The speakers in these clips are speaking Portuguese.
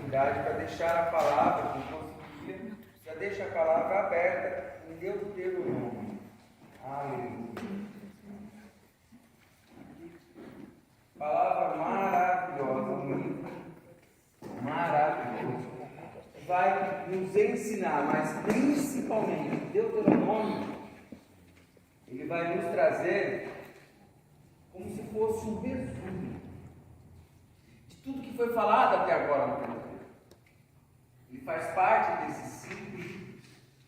oportunidade para deixar a palavra, quem conseguir, já deixa a palavra aberta em Deuteronômio. Aleluia. Palavra maravilhosa, um livro maravilhoso. Vai nos ensinar, mas principalmente Deuteronômio, ele vai nos trazer como se fosse um resumo de tudo que foi falado até agora no Pentateuco. Ele faz parte desses cinco livros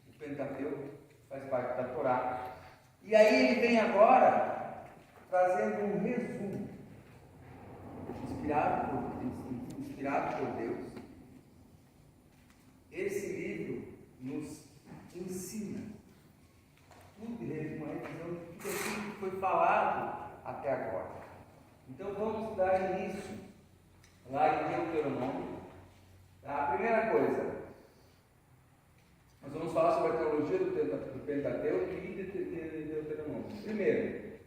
do Pentateuco, faz parte da Torá. E aí ele vem agora trazendo um resumo, inspirado por Deus. Esse livro nos ensina tudo e resumo a revisão de tudo aquilo que foi falado até agora. Então vamos dar início lá em Deuteronômio. A primeira coisa, nós vamos falar sobre a teologia do Pentateuco e de Deuteronômio. Primeiro,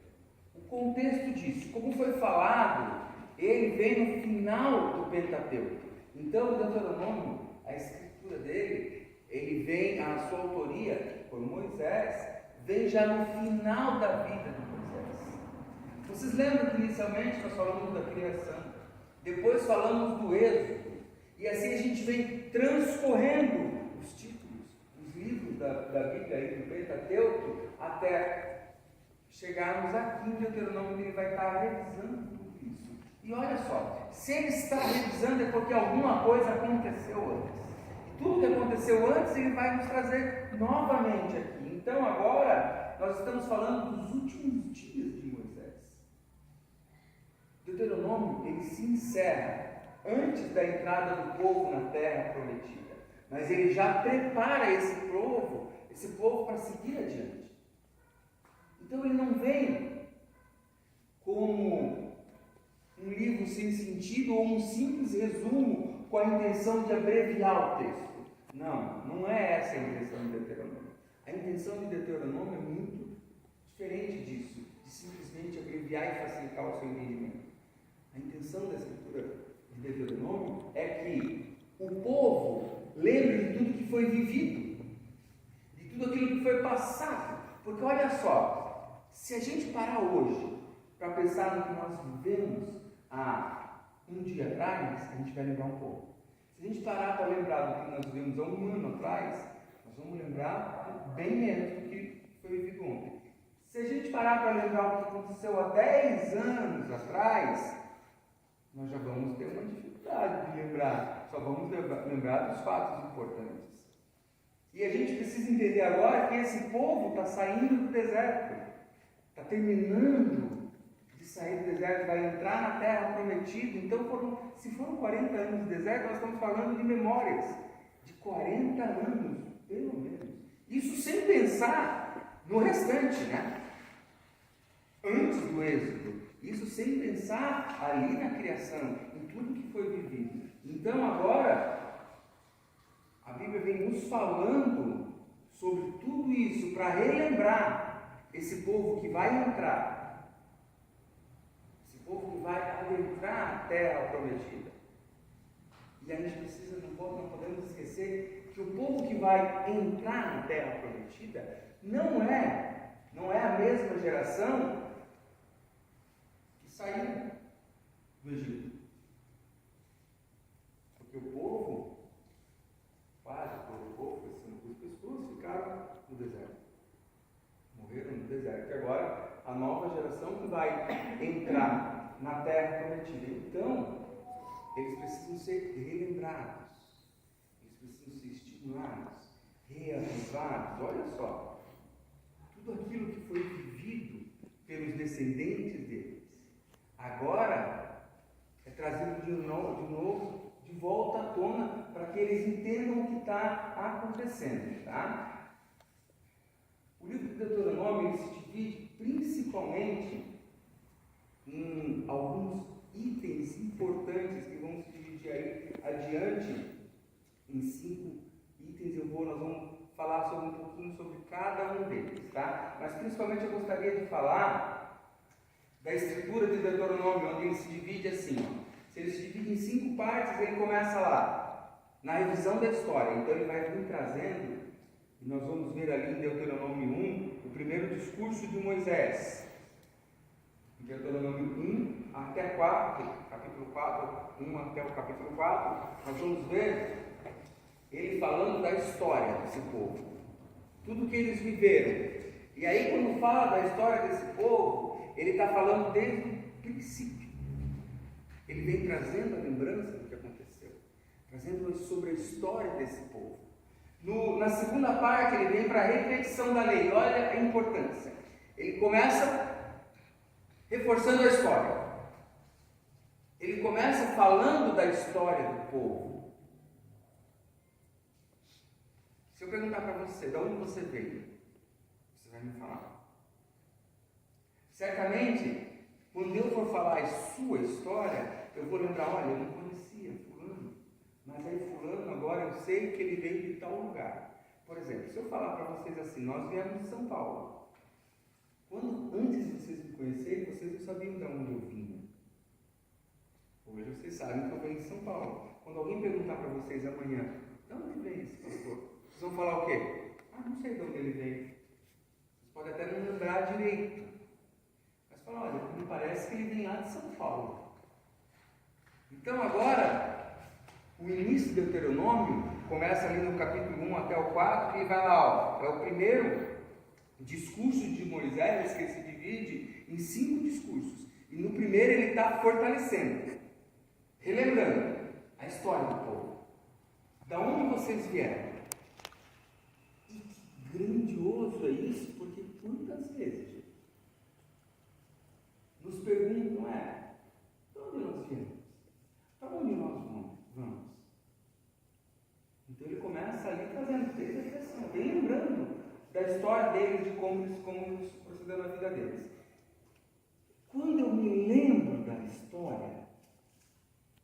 o contexto disso, como foi falado, ele vem no final do Pentateuco. Então o Deuteronômio, a escritura dele, ele vem, a sua autoria por Moisés, vem já no final da vida de Moisés. Vocês lembram que inicialmente nós falamos da criação, depois falamos do êxodo, e assim a gente vem transcorrendo os títulos, os livros da Bíblia aí do Pentateuco, até chegarmos aqui em Deuteronômio, que ele vai estar revisando tudo isso. E olha só, se ele está revisando é porque alguma coisa aconteceu antes. E tudo que aconteceu antes ele vai nos trazer novamente aqui. Então agora nós estamos falando dos últimos dias de Moisés. Deuteronômio ele se encerra antes da entrada do povo na terra prometida, mas ele já prepara esse povo para seguir adiante. Então ele não vem como um livro sem sentido ou um simples resumo com a intenção de abreviar o texto. Não é essa a intenção de Deuteronômio. A intenção de Deuteronômio é muito diferente disso, de simplesmente abreviar e facilitar o seu entendimento. A intenção da escritura de Deuteronômio é que o povo lembre de tudo que foi vivido, de tudo aquilo que foi passado. Porque olha só, se a gente parar hoje para pensar no que nós vivemos há um dia atrás, a gente vai lembrar um pouco. Se a gente parar para lembrar do que nós vivemos há um ano atrás, nós vamos lembrar bem menos do que foi vivido ontem. Se a gente parar para lembrar o que aconteceu há 10 anos atrás, nós já vamos ter uma dificuldade de lembrar, só vamos lembrar dos fatos importantes. E a gente precisa entender agora que esse povo está saindo do deserto, está terminando de sair do deserto, vai entrar na terra prometida. Então, se foram 40 anos de deserto, nós estamos falando de memórias de 40 anos, pelo menos. Isso sem pensar no restante, né? Antes do êxodo. Isso sem pensar ali na criação, em tudo que foi vivido. Então agora, a Bíblia vem nos falando sobre tudo isso para relembrar esse povo que vai entrar, esse povo que vai adentrar a terra prometida. E a gente precisa, não podemos esquecer que o povo que vai entrar na terra prometida não é a mesma geração saiu do Egito. Porque o povo, quase todo o povo, as pessoas ficaram no deserto. Morreram no deserto. E agora, a nova geração que vai entrar na terra prometida. Então, eles precisam ser relembrados. Eles precisam ser estimulados, reavivados. Olha só, tudo aquilo que foi vivido pelos descendentes deles, agora é trazido de novo, de volta à tona, para que eles entendam o que está acontecendo, tá? O livro de Deuteronômio ele se divide principalmente em alguns itens importantes que vão se dividir aí adiante em 5 itens. Nós vamos falar sobre um pouquinho sobre cada um deles, tá? Mas principalmente eu gostaria de falar da estrutura de Deuteronômio, onde ele se divide assim. Se ele se divide em 5 partes, ele começa lá. na revisão da história. Então ele vai vir trazendo, e nós vamos ver ali em Deuteronômio 1, o primeiro discurso de Moisés. Deuteronômio 1 até 4, capítulo 4, 1 até o capítulo 4, nós vamos ver ele falando da história desse povo, tudo que eles viveram. E aí, quando fala da história desse povo, ele está falando desde o princípio. Ele vem trazendo a lembrança do que aconteceu, trazendo sobre a história desse povo. Na segunda parte, ele vem para a repetição da lei. Olha a importância. Ele começa reforçando a história. Ele começa falando da história do povo. Se eu perguntar para você, de onde você veio, você vai me falar. Certamente, quando eu for falar a sua história, eu vou lembrar, olha, eu não conhecia fulano, mas aí fulano, agora eu sei que ele veio de tal lugar. Por exemplo, se eu falar para vocês assim, nós viemos de São Paulo. Antes de vocês me conhecerem, vocês não sabiam de onde eu vinha. Hoje vocês sabem que eu venho de São Paulo. Quando alguém perguntar para vocês amanhã, de onde vem esse pastor? Vocês vão falar o quê? Não sei de onde ele veio. Vocês podem até não lembrar direito. Mas falar, olha, me parece que ele vem lá de São Paulo. Então agora, o início do Deuteronômio começa ali no capítulo 1 até o 4, e vai lá, ó, é o primeiro discurso de Moisés, que se divide em 5 discursos. E no primeiro ele está fortalecendo, relembrando a história do povo. Da onde vocês vieram? E que grandioso é isso, porque quantas vezes, gente, nos perguntam, de onde nós viemos? Para onde nós vamos? Então ele começa ali trazendo desde a criação, bem lembrando da história deles, de como isso procedeu na vida deles. Quando eu me lembro da história,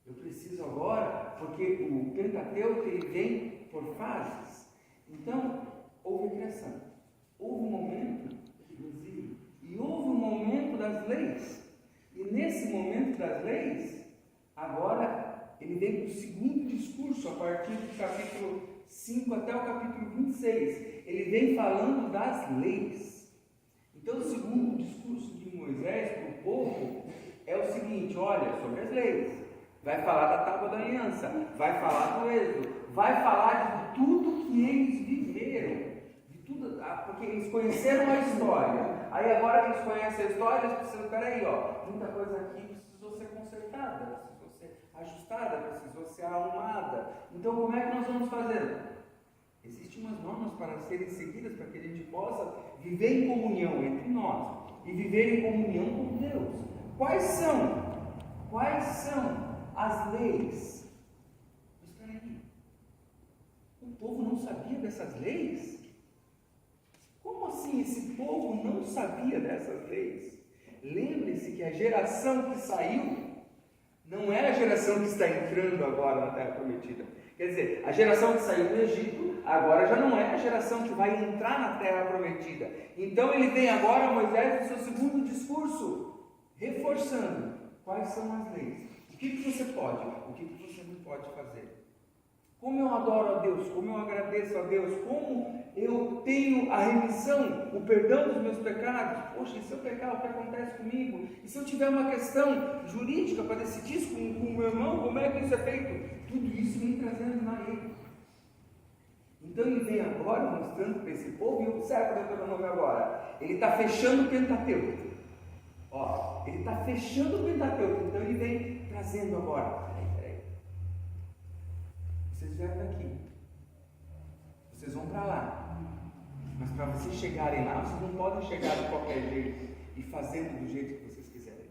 eu preciso agora, porque o Pentateuco ele vem por fases. Então, houve a criação, houve um momento do exílio, e houve um momento das leis. E nesse momento das leis, agora ele vem para o segundo discurso, a partir do capítulo 5 até o capítulo 26, ele vem falando das leis. Então, o segundo discurso de Moisés para o povo é o seguinte: olha, sobre as leis, vai falar da tábua da aliança, vai falar do êxodo, vai falar de tudo que eles viveram, de tudo, porque eles conheceram a história. Aí agora que eles conhecem a história, eles precisam, peraí, muita coisa aqui precisou ser consertada, precisou ser ajustada, precisou ser arrumada. Então, como é que nós vamos fazer? Existem umas normas para serem seguidas para que a gente possa viver em comunhão entre nós e viver em comunhão com Deus. Quais são as leis? Mas espera aí, o povo não sabia dessas leis? Como assim esse povo não sabia dessas leis? Lembre-se que a geração que saiu não é a geração que está entrando agora na Terra Prometida. Quer dizer, a geração que saiu do Egito, agora já não é a geração que vai entrar na Terra Prometida. Então ele vem agora, Moisés, no seu segundo discurso, reforçando quais são as leis. O que você pode, o que você não pode fazer. Como eu adoro a Deus, como eu agradeço a Deus, como eu tenho a remissão, o perdão dos meus pecados. Poxa, e se eu pecar, o que acontece comigo? E se eu tiver uma questão jurídica para decidir isso com o meu irmão, como é que isso é feito? Tudo isso vem trazendo na lei. Então ele vem agora mostrando para esse povo, e observa o Deuteronômio agora. Ele está fechando o Pentateuco. Ele está fechando o Pentateuco, então ele vem trazendo agora. Peraí. Vocês vieram daqui. Vocês vão para lá. Mas para vocês chegarem lá, vocês não podem chegar de qualquer jeito e fazendo do jeito que vocês quiserem.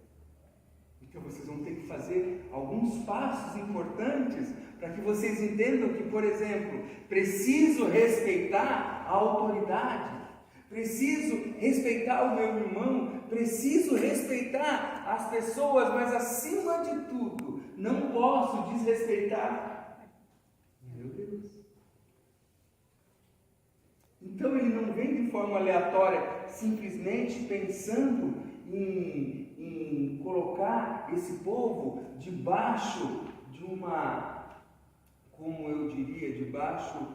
Então vocês vão ter que fazer alguns passos importantes para que vocês entendam que, por exemplo, preciso respeitar a autoridade, preciso respeitar o meu irmão, preciso respeitar as pessoas, mas acima de tudo, não posso desrespeitar meu Deus. Então ele não vem de forma aleatória, simplesmente pensando em colocar esse povo debaixo de uma, como eu diria, debaixo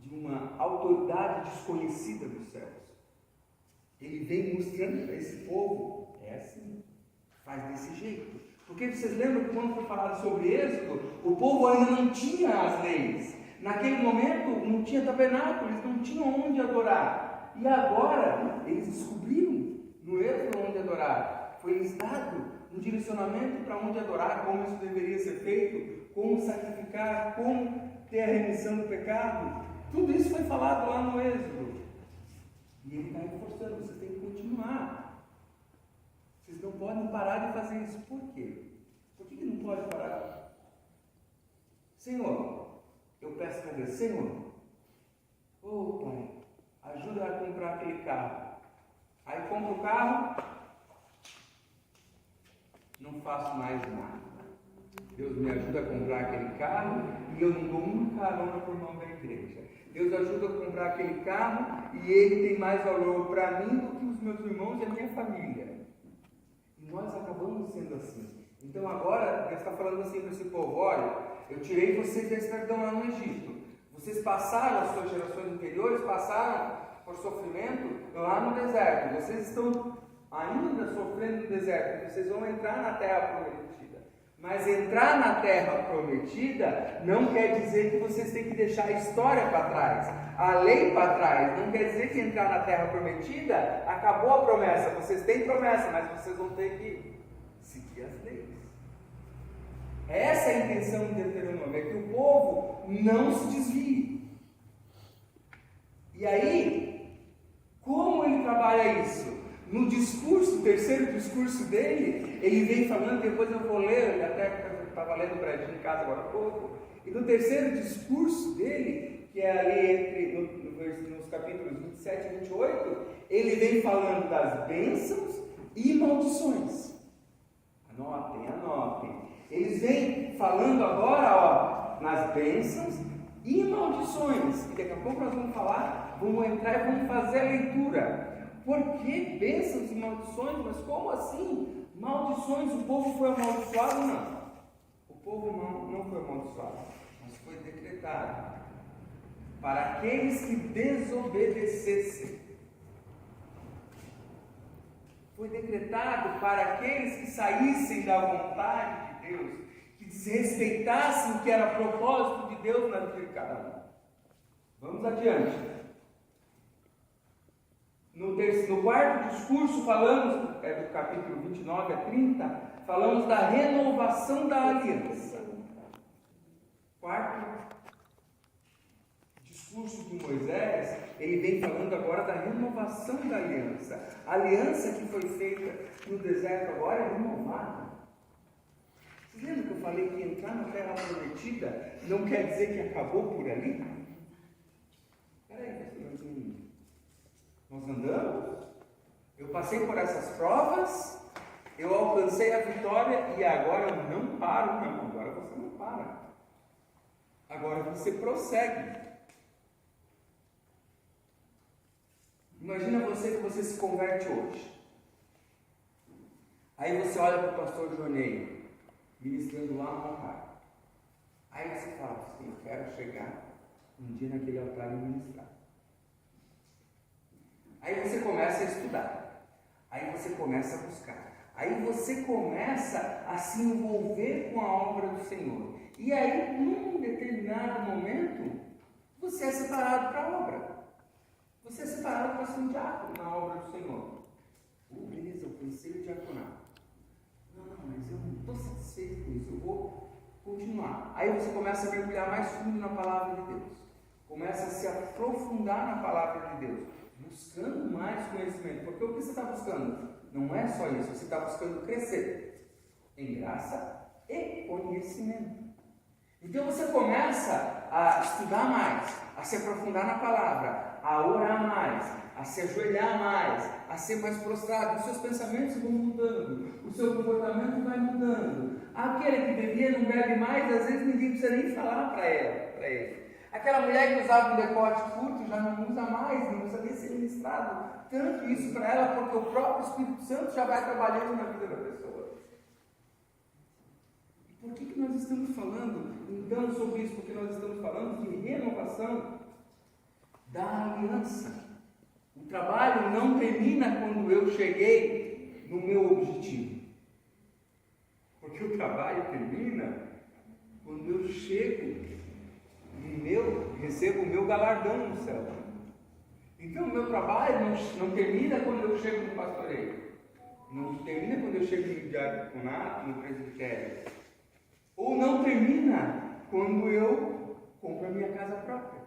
de uma autoridade desconhecida dos céus. Ele vem mostrando para esse povo, é assim, faz desse jeito. Porque vocês lembram que quando foi falado sobre Êxodo, o povo ainda não tinha as leis. Naquele momento não tinha tabernáculo, eles não tinham onde adorar. E agora eles descobriram no Êxodo onde adorar. Foi-lhes dado um direcionamento para onde adorar, como isso deveria ser feito, como sacrificar, como ter a remissão do pecado. Tudo isso foi falado lá no Êxodo. E ele está reforçando, vocês têm que continuar. Vocês não podem parar de fazer isso. Por quê? Por que não pode parar? Senhor, eu peço para Deus, Senhor, Pai, ajuda a comprar aquele carro. Aí compro o carro, não faço mais nada. Deus me ajuda a comprar aquele carro e eu não dou uma carona por mão da igreja. Deus ajuda a comprar aquele carro e ele tem mais valor para mim do que os meus irmãos e a minha família. E nós acabamos sendo assim. Então agora Deus está falando assim para esse povo: olha, eu tirei vocês da escravidão lá no Egito. Vocês passaram, as suas gerações anteriores passaram por sofrimento lá no deserto. Vocês estão ainda sofrendo no deserto. Vocês vão entrar na terra prometida. Mas entrar na terra prometida não quer dizer que vocês têm que deixar a história para trás, a lei para trás. Não quer dizer que entrar na terra prometida acabou a promessa. Vocês têm promessa, mas vocês vão ter que seguir as leis. Essa é a intenção do Deuteronômio, é que o povo não se desvie. E aí, como ele trabalha isso? No discurso, o terceiro discurso dele, ele vem falando, depois eu vou ler, ele até estava lendo para a gente em casa agora há pouco, e no terceiro discurso dele, que é ali nos capítulos 27 e 28, ele vem falando das bênçãos e maldições. Anotem. Eles vêm falando agora, nas bênçãos e maldições, e daqui a pouco nós vamos falar, vamos entrar e vamos fazer a leitura. Por que bênçãos e maldições? Mas como assim? Maldições, o povo foi amaldiçoado? Não. O povo não foi amaldiçoado, mas foi decretado para aqueles que desobedecessem. Foi decretado para aqueles que saíssem da vontade de Deus, que desrespeitassem o que era propósito de Deus na vida de cada um. Vamos adiante. No quarto discurso, falamos, do capítulo 29 a 30, falamos da renovação da aliança. Quarto discurso de Moisés, ele vem falando agora da renovação da aliança. A aliança que foi feita no deserto agora é renovada. Vocês lembram que eu falei que entrar na terra prometida não quer dizer que acabou por ali? Espera aí, nós andamos, eu passei por essas provas, eu alcancei a vitória e agora eu não paro. Não, agora você não para. Agora você prossegue. Imagina você que você se converte hoje. Aí você olha para o pastor Johnny ministrando lá no altar. Aí você fala assim: eu quero chegar um dia naquele altar e ministrar. Aí você começa a estudar, aí você começa a buscar, aí você começa a se envolver com a obra do Senhor. E aí, num determinado momento, você é separado para a obra. Você é separado para ser um diácono na obra do Senhor. Beleza, eu pensei o diaconato. Não, mas eu não estou satisfeito com isso, eu vou continuar. Aí você começa a mergulhar mais fundo na palavra de Deus. Começa a se aprofundar na palavra de Deus, buscando mais conhecimento. Porque o que você está buscando? Não é só isso, você está buscando crescer em graça e conhecimento. Então você começa a estudar mais, a se aprofundar na palavra, a orar mais, a se ajoelhar mais, a ser mais prostrado. Os seus pensamentos vão mudando, o seu comportamento vai mudando. Aquele que bebia não bebe mais, às vezes ninguém precisa nem falar para ele. Aquela mulher que usava um decote curto já não usa mais, não precisa nem ser ministrado tanto isso para ela, porque o próprio Espírito Santo já vai trabalhando na vida da pessoa. E por que nós estamos falando então sobre isso? Porque nós estamos falando de renovação renovação da aliança. O trabalho não termina quando eu cheguei no meu objetivo. Porque o trabalho termina quando eu chego recebo o meu galardão no céu. Então o meu trabalho não termina quando eu chego no pastoreio. Não termina quando eu chego no diaconato, no presbitério. Ou não termina quando eu compro a minha casa própria.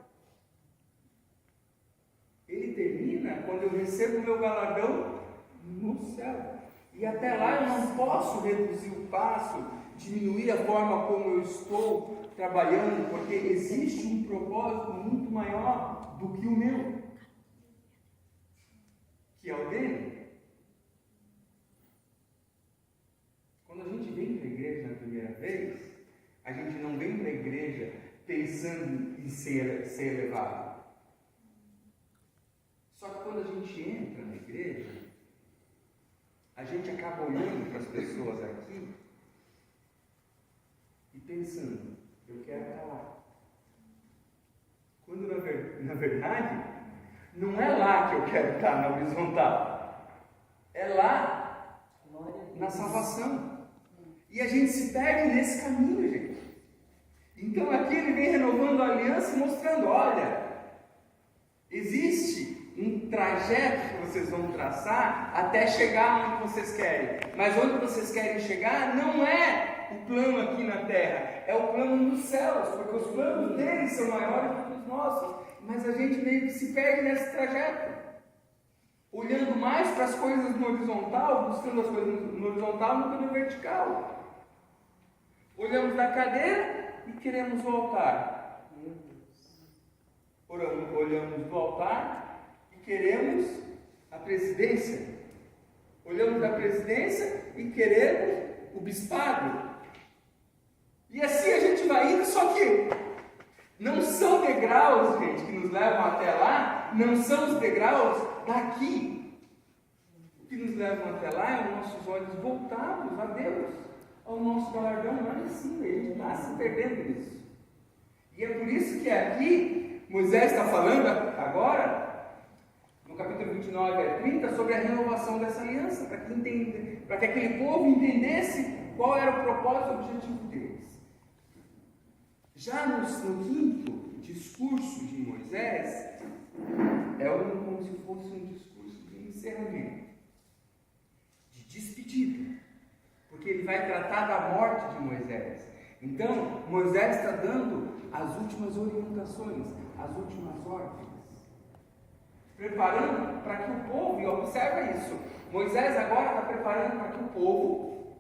Ele termina quando eu recebo o meu galardão no céu. E até lá eu não posso reduzir o passo, diminuir a forma como eu estou trabalhando, porque existe um propósito muito maior do que o meu, que é o dele. Quando a gente vem para a igreja na primeira vez, a gente não vem para a igreja pensando em ser elevado. Só que quando a gente entra na igreja, a gente acaba olhando para as pessoas aqui e pensando, eu quero estar lá. Quando na verdade, não é lá que eu quero estar na horizontal. É lá na salvação. E a gente se perde nesse caminho, gente. Então aqui ele vem renovando a aliança e mostrando, olha, existe um trajeto que vocês vão traçar até chegar onde vocês querem. Mas onde vocês querem chegar não é o plano aqui na terra, é o plano dos céus, porque os planos deles são maiores do que os nossos. Mas a gente meio que se perde nesse trajeto, olhando mais para as coisas no horizontal, buscando as coisas no horizontal do que no vertical. Olhamos da cadeira e queremos o altar. Olhamos do altar e queremos a presidência. Olhamos da presidência e queremos o bispado. E assim a gente vai indo, só que não são degraus, gente, que nos levam até lá, não são os degraus daqui. O que nos levam até lá é os nossos olhos voltados a Deus, ao nosso galardão lá em cima. A gente está se perdendo nisso. E é por isso que aqui Moisés está falando agora, no capítulo 29 a 30, sobre a renovação dessa aliança, para que aquele povo entendesse qual era o propósito e o objetivo deles. Já no quinto discurso de Moisés, é como se fosse um discurso de encerramento, de despedida, porque ele vai tratar da morte de Moisés. Então, Moisés está dando as últimas orientações, as últimas ordens, preparando para que o povo, e observa isso, Moisés agora está preparando para que o povo,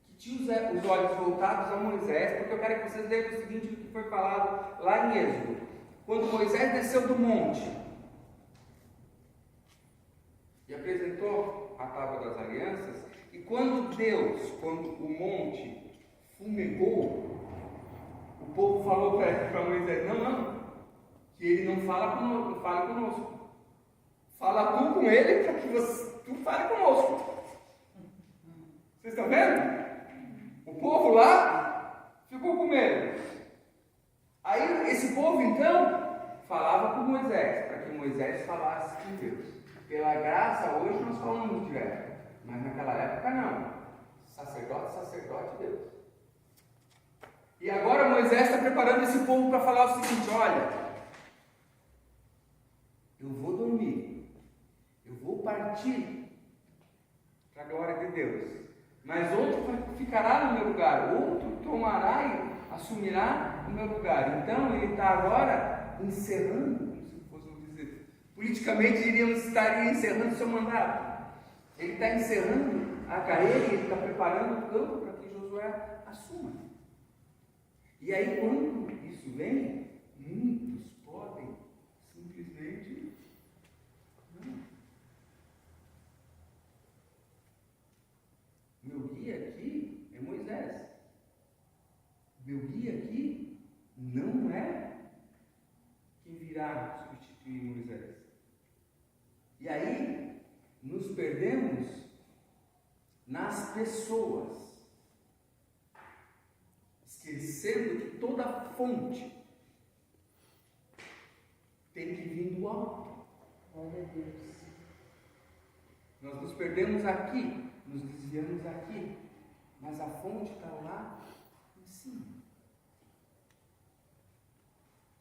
que tinha os olhos voltados a Moisés, porque eu quero que vocês leiam o seguinte, do que foi falado lá em Êxodo. Quando Moisés desceu do monte e apresentou a tábua das alianças, e quando o monte fumegou, o povo falou para Moisés, não, que ele não fale conosco. Fala tu com ele para que tu fale conosco. Vocês estão vendo? O povo lá ficou com medo. Aí esse povo então falava com Moisés, para que Moisés falasse com Deus. Pela graça hoje nós falamos direto, mas naquela época não. Sacerdote Deus. E agora Moisés está preparando esse povo para falar o seguinte, olha, eu vou dormir, eu vou partir para a glória de Deus, mas outro ficará no meu lugar, outro tomará e assumirá o meu lugar. Então ele está agora encerrando, se fosse dizer, politicamente estaria encerrando o seu mandato. Ele está encerrando a carreira e ele está preparando o campo para que Josué assuma. E aí quando isso vem, muitos podem simplesmente não. Meu guia aqui é Moisés. Meu guia aqui não é quem virá substituir Moisés. E aí nos perdemos nas pessoas, esquecendo que toda fonte tem que vir do alto. Glória a Deus. Nós nos perdemos aqui, nos desviamos aqui, mas a fonte está lá em cima.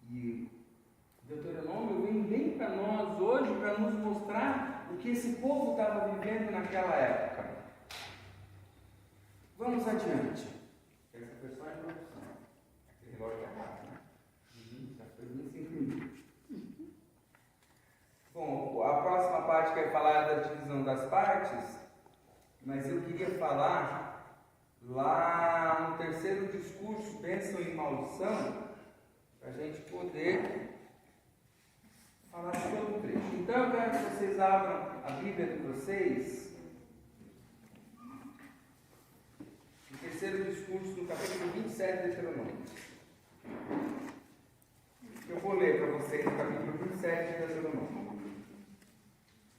E Deuteronômio vem bem para nós hoje para nos mostrar o que esse povo estava vivendo naquela época. Vamos adiante. Essa pessoa é a introdução. Aquele relógio é rápido, né? Já foi 25 minutos. Bom, a próxima parte que é falar da divisão das partes, mas eu queria falar lá no terceiro discurso, bênção e maldição, para a gente poder falar sobre o trecho. Então eu quero que vocês abram a Bíblia de vocês, no terceiro discurso, no capítulo 27 de Deuteronômio. Eu vou ler para vocês o capítulo 27 de Deuteronômio.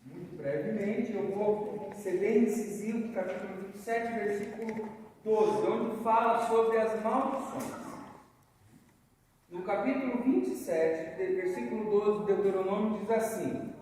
Muito brevemente, eu vou ser bem incisivo, capítulo 27, versículo 12, onde fala sobre as maldições. No capítulo 27, versículo 12 de Deuteronômio, diz assim,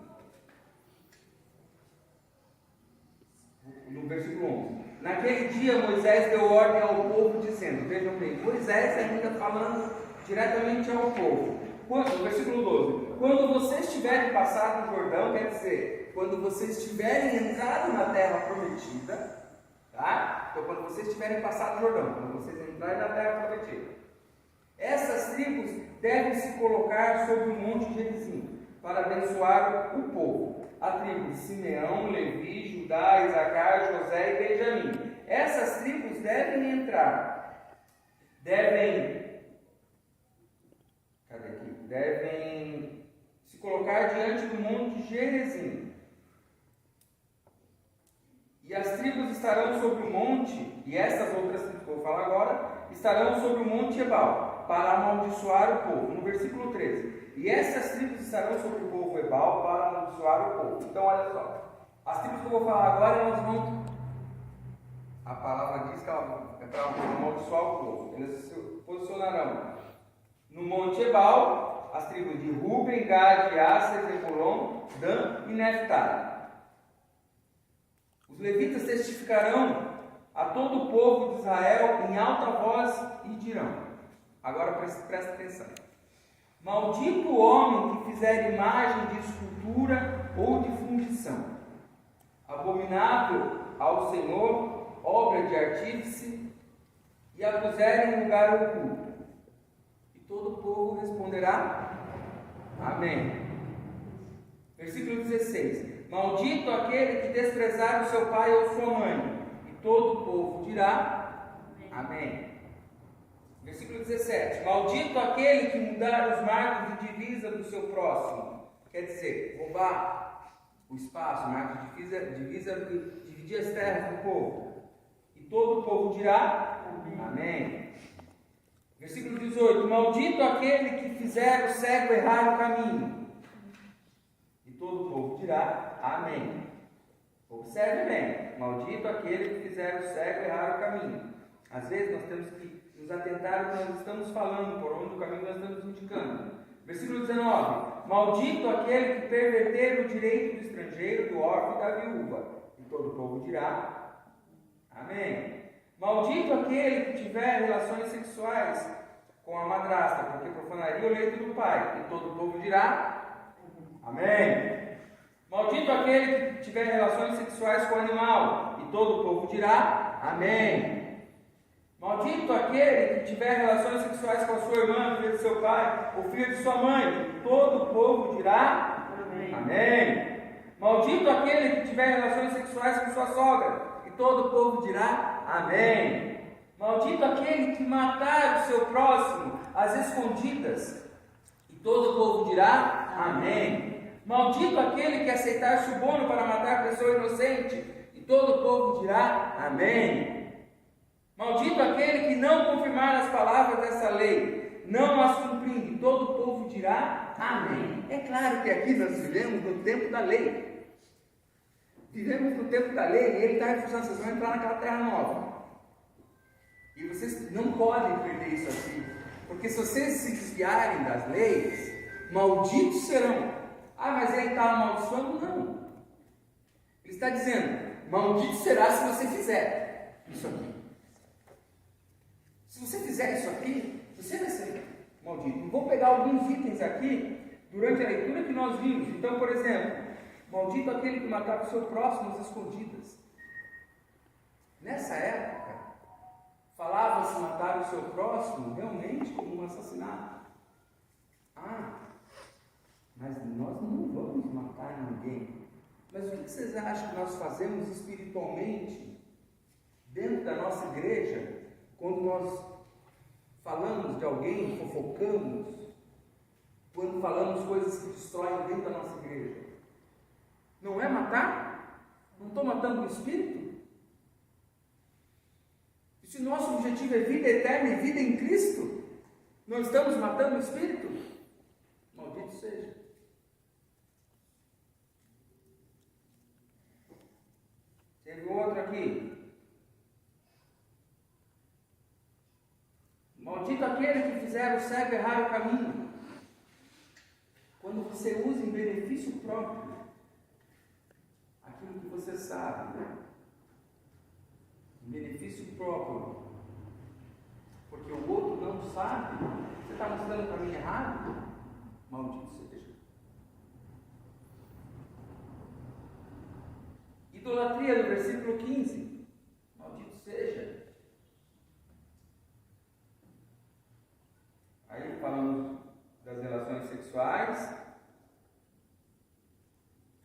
no versículo 11: Naquele dia Moisés deu ordem ao povo, dizendo, vejam bem, Moisés ainda falando diretamente ao povo. No versículo 12: Quando vocês tiverem passado o Jordão, quer dizer, quando vocês tiverem entrado na terra prometida, tá? Então, quando vocês tiverem passado o Jordão, quando vocês entrarem na terra prometida, essas tribos devem se colocar sobre o monte Gerizim, para abençoar o povo. A tribo de Simeão, Levi, Judá, Isacar, José e Benjamim. Essas tribos devem entrar, devem se colocar diante do monte Gerizim. E as tribos estarão sobre o monte, e essas outras tribos que eu vou falar agora, estarão sobre o monte Ebal, para amaldiçoar o povo. No versículo 13. E essas tribos estarão sobre o povo Ebal, para amaldiçoar o povo. Então, olha só. As tribos que eu vou falar agora, elas vão... A palavra diz que é para amaldiçoar o povo. Eles se posicionarão no monte Ebal, as tribos de Ruben, Gad, Asser, Zebulon, Dan e Neftali. Os levitas testificarão a todo o povo de Israel em alta voz e dirão. Agora presta atenção. Maldito o homem que fizer imagem de escultura ou de fundição, abominável ao Senhor, obra de artífice, e a puser em lugar oculto. E todo o povo responderá: Amém. Versículo 16. Maldito aquele que desprezar o seu pai ou sua mãe. E todo o povo dirá: Amém. Versículo 17. Maldito aquele que mudar os marcos de divisa do seu próximo. Quer dizer, roubar o espaço, o marco de divisa, dividir as terras do povo. E todo o povo dirá: Amém. Versículo 18. Maldito aquele que fizer o cego errar o caminho. E todo o povo dirá: Amém. Observe bem. Maldito aquele que fizer o cego errar o caminho. Às vezes nós temos que nos atentar ao que nós estamos falando, por onde o caminho nós estamos indicando. Versículo 19. Maldito aquele que perverter o direito do estrangeiro, do órfão e da viúva. E todo o povo dirá: Amém. Maldito aquele que tiver relações sexuais com a madrasta, porque profanaria o leito do pai. E todo o povo dirá: Amém. Maldito aquele que tiver relações sexuais com o animal. E todo o povo dirá: Amém. Maldito aquele que tiver relações sexuais com a sua irmã, filha de seu pai, ou filha de sua mãe. E todo o povo dirá: Amém. Amém. Maldito aquele que tiver relações sexuais com sua sogra. E todo o povo dirá: Amém. Maldito aquele que matar o seu próximo às escondidas. E todo o povo dirá: Amém. Maldito aquele que aceitar suborno para matar pessoa inocente. E todo o povo dirá: Amém. Maldito aquele que não confirmar as palavras dessa lei, não as cumprindo. E todo o povo dirá: Amém. É claro que aqui nós vivemos no tempo da lei. Vivemos no tempo da lei e ele está reforçando, vocês vão entrar naquela terra nova. E vocês não podem perder isso aqui. Porque se vocês se desviarem das leis, malditos serão. Ah, mas ele está amaldiçoando? Não. Ele está dizendo, maldito será se você fizer isso aqui. Se você fizer isso aqui, você vai ser maldito. E vou pegar alguns itens aqui, durante a leitura que nós vimos. Então, por exemplo, maldito aquele que matar o seu próximo às escondidas. Nessa época, falava-se matar o seu próximo realmente como um assassinato. Ah, mas nós não vamos matar ninguém. Mas o que vocês acham que nós fazemos espiritualmente dentro da nossa igreja, quando nós falamos de alguém, fofocamos, quando falamos coisas que destroem dentro da nossa igreja? Não é matar? Não estou matando o espírito? E se nosso objetivo é vida eterna e vida em Cristo, não estamos matando o espírito? Maldito seja. Teve outro aqui. Maldito aquele que fizer o cego errar o caminho. Quando você usa em benefício próprio aquilo que você sabe, em benefício próprio, porque o outro não sabe, você está mostrando o caminho errado, maldito seja. Idolatria, no versículo 15, maldito seja. Aí falamos das relações sexuais.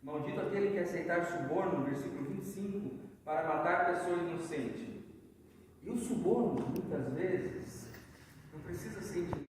Maldito aquele que aceitar suborno, no versículo 25, para matar pessoa inocente. E o suborno, muitas vezes, não precisa ser em